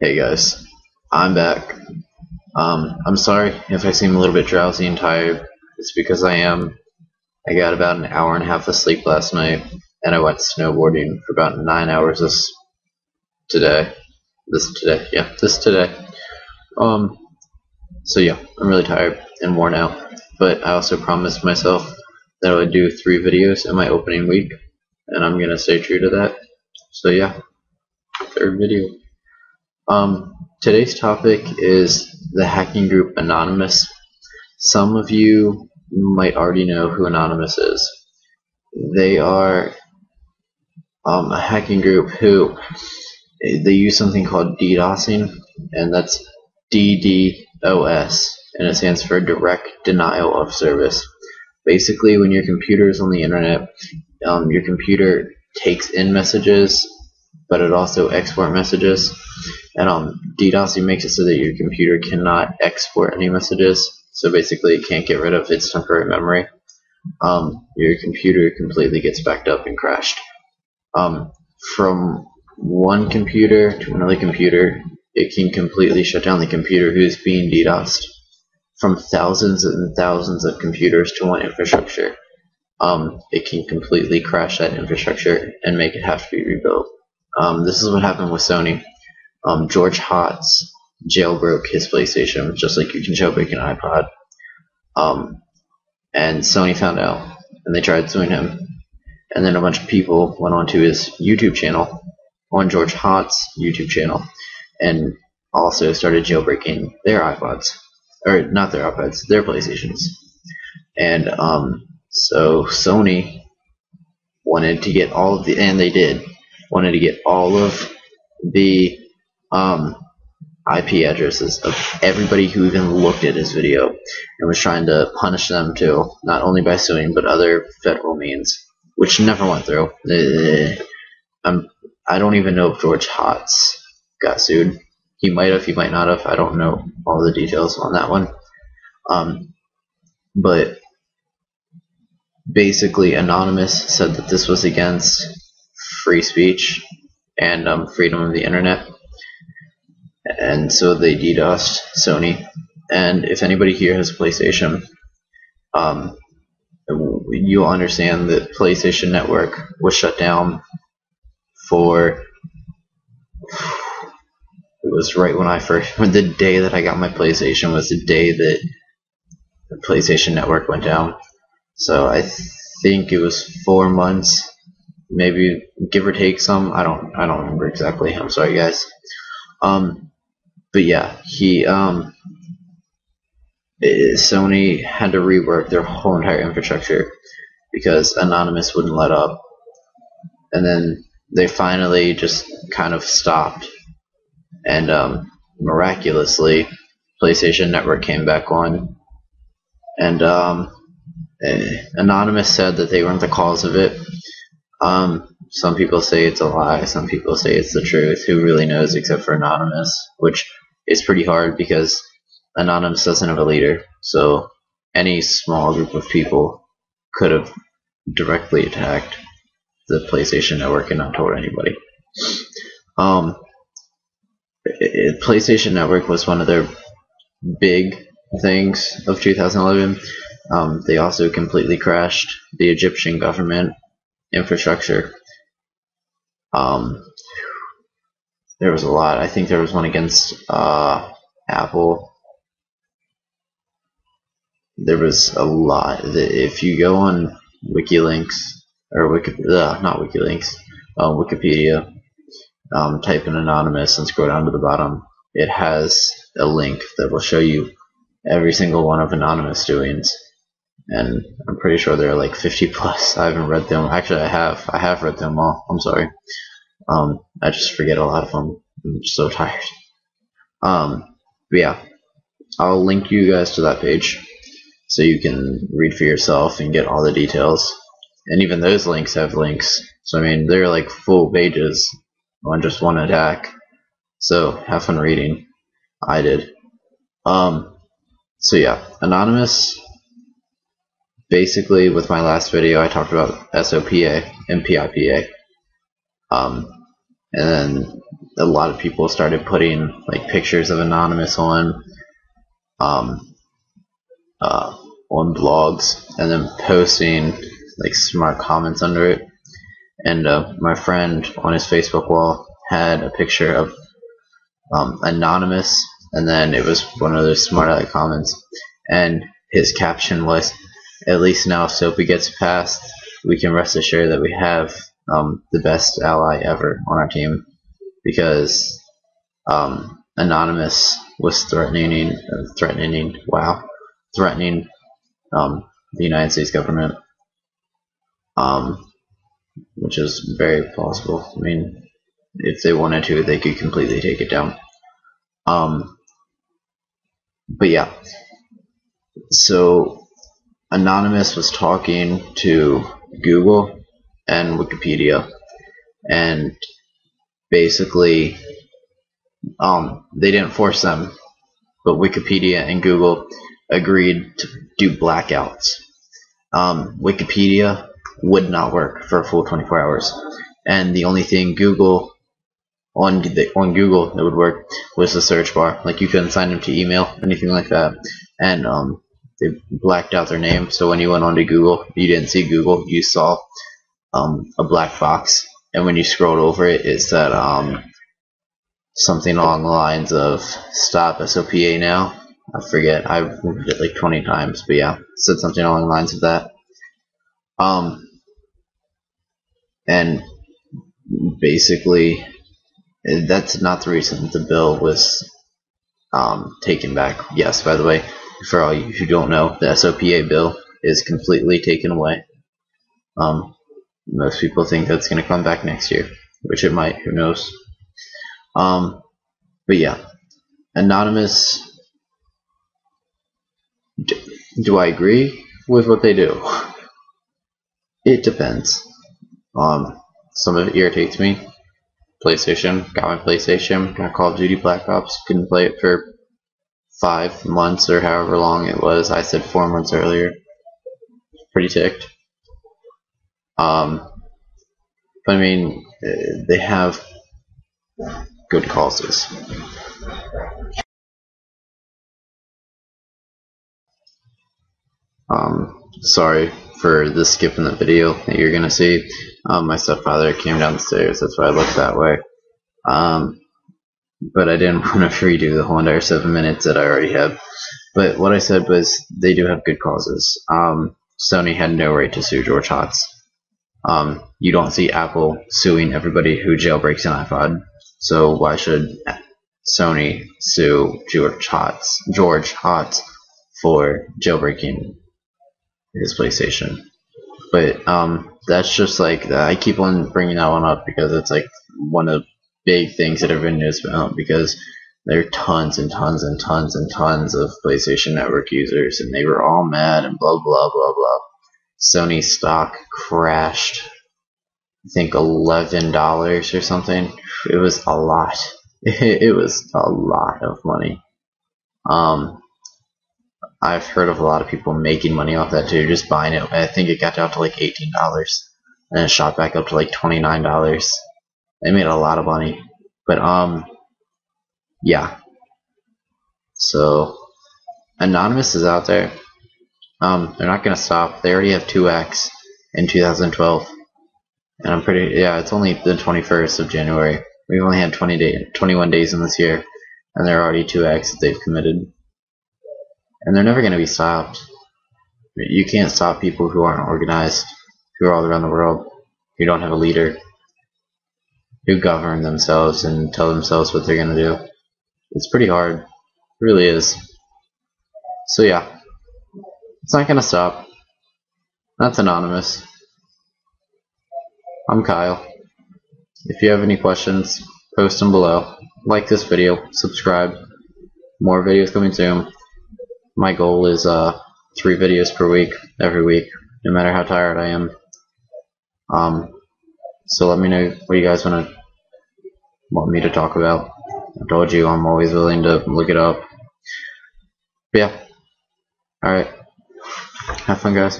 Hey guys, I'm back. I'm sorry if I seem a little bit drowsy and tired. It's because I am. I got about an hour and a half of sleep last night, and I went snowboarding for about 9 hours today. This today. Um, so yeah, I'm really tired and worn out. But I also promised myself that I would do 3 videos in my opening week, and I'm gonna stay true to that. So yeah, 3rd video. Today's topic is the hacking group Anonymous. Some of you might already know who Anonymous is. They are a hacking group who they use something called DDoSing, and that's DDoS, and it stands for Direct Denial of Service. Basically, when your computer is on the internet, your computer takes in messages, but it also exports messages. And DDoSing makes it so that your computer cannot export any messages. So basically, it can't get rid of its temporary memory. Your computer completely gets backed up and crashed. From one computer to another computer, it can completely shut down the computer who's being DDoSed. From thousands and thousands of computers to one infrastructure, it can completely crash that infrastructure and make it have to be rebuilt. This is what happened with Sony. George Hotz jailbroke his PlayStation, just like you can jailbreak an iPod. And Sony found out, and they tried suing him. And then a bunch of people went onto his YouTube channel, on George Hotz's YouTube channel, and also started jailbreaking their iPods. Or not their iPods, their PlayStations. And so Sony wanted to get all of the, and they did, wanted to get all of the IP addresses of everybody who even looked at his video, and was trying to punish them too, not only by suing but other federal means, which never went through. I don't even know if George Hotz got sued. He might have, he might not have. I don't know all the details on that one. But basically, Anonymous said that this was against free speech and freedom of the internet. And so they DDoSed Sony. And if anybody here has a PlayStation, you'll understand that PlayStation Network was shut down for, it was right when the day that I got my PlayStation was the day that the PlayStation Network went down. So I think it was 4 months, maybe give or take some. I don't remember exactly. I'm sorry, guys. But yeah, Sony had to rework their whole entire infrastructure because Anonymous wouldn't let up. And then they finally just kind of stopped. And miraculously, PlayStation Network came back on. And Anonymous said that they weren't the cause of it. Some people say it's a lie. Some people say it's the truth. Who really knows except for Anonymous, which is pretty hard because Anonymous doesn't have a leader. So any small group of people could have directly attacked the PlayStation Network and not told anybody. PlayStation Network was one of their big things of 2011. They also completely crashed the Egyptian government infrastructure. There was a lot. I think there was one against Apple. There was a lot. If you go on WikiLeaks, or not WikiLeaks, Wikipedia, type in Anonymous and scroll down to the bottom, it has a link that will show you every single one of Anonymous doings. And I'm pretty sure there are like 50 plus. I haven't read them. Actually, I have read them all. I'm sorry. I just forget a lot of them. I'm just so tired. But yeah, I'll link you guys to that page so you can read for yourself and get all the details. And even those links have links. So I mean, they're like full pages on just one attack. So have fun reading. I did. So yeah, Anonymous. Basically, with my last video, I talked about SOPA and PIPA. And then a lot of people started putting like pictures of Anonymous um, on blogs and then posting like smart comments under it. And my friend on his Facebook wall had a picture of Anonymous, and then it was one of those smart aleck comments, and his caption was, "At least now if Soapy gets passed, we can rest assured that we have the best ally ever on our team," because Anonymous was threatening the United States government, which is very plausible. I mean, if they wanted to, they could completely take it down. But yeah, so Anonymous was talking to Google and Wikipedia, and basically they didn't force them, but Wikipedia and Google agreed to do blackouts. Wikipedia would not work for a full 24 hours, and the only thing Google on Google that would work was the search bar. Like, you couldn't sign them to email, anything like that, and they blacked out their name, so when you went onto Google, you didn't see Google, you saw a black box, and when you scrolled over it, it said something along the lines of "Stop SOPA now." I forget, I've moved it like 20 times, but yeah, it said something along the lines of that. And basically, that's not the reason the bill was taken back. Yes, by the way, for all you who don't know, the SOPA bill is completely taken away. Most people think that's going to come back next year, which it might, who knows. But yeah, Anonymous, do I agree with what they do? It depends. Some of it irritates me. PlayStation, got my PlayStation, got Call of Duty Black Ops, couldn't play it for 5 months or however long it was. I said 4 months earlier. Pretty ticked. But I mean, they have good causes. Sorry for the skip in the video that you're gonna see. My stepfather came downstairs, that's why I looked that way. But I didn't want to redo the whole entire 7 minutes that I already had. But what I said was, they do have good causes. Sony had no right to sue George Hotz. You don't see Apple suing everybody who jailbreaks an iPod, so why should Sony sue George Hotz for jailbreaking his PlayStation? But that's just like, I keep on bringing that one up because it's like one of the big things that everyone knows about, because there are tons and tons and tons and tons of PlayStation Network users, and they were all mad and blah blah blah blah. Sony stock crashed, I think $11 or something. It was a lot. It was a lot of money. I've heard of a lot of people making money off that too, just buying it. I think it got down to like $18, and it shot back up to like $29. They made a lot of money. But yeah. So Anonymous is out there. They're not gonna stop. They already have 2x in 2012, and I'm pretty, yeah, it's only the 21st of January. We've only had 21 days in this year, and they're already 2x that they've committed, and they're never gonna be stopped. You can't stop people who aren't organized, who are all around the world, who don't have a leader, who govern themselves and tell themselves what they're gonna do. It's pretty hard, it really is. So yeah. It's not gonna stop. That's Anonymous. I'm Kyle. If you have any questions, post them below. Like this video, subscribe. More videos coming soon. My goal is 3 videos per week, every week, no matter how tired I am. So let me know what you guys want me to talk about. I told you I'm always willing to look it up. But yeah. Alright. Have fun, guys.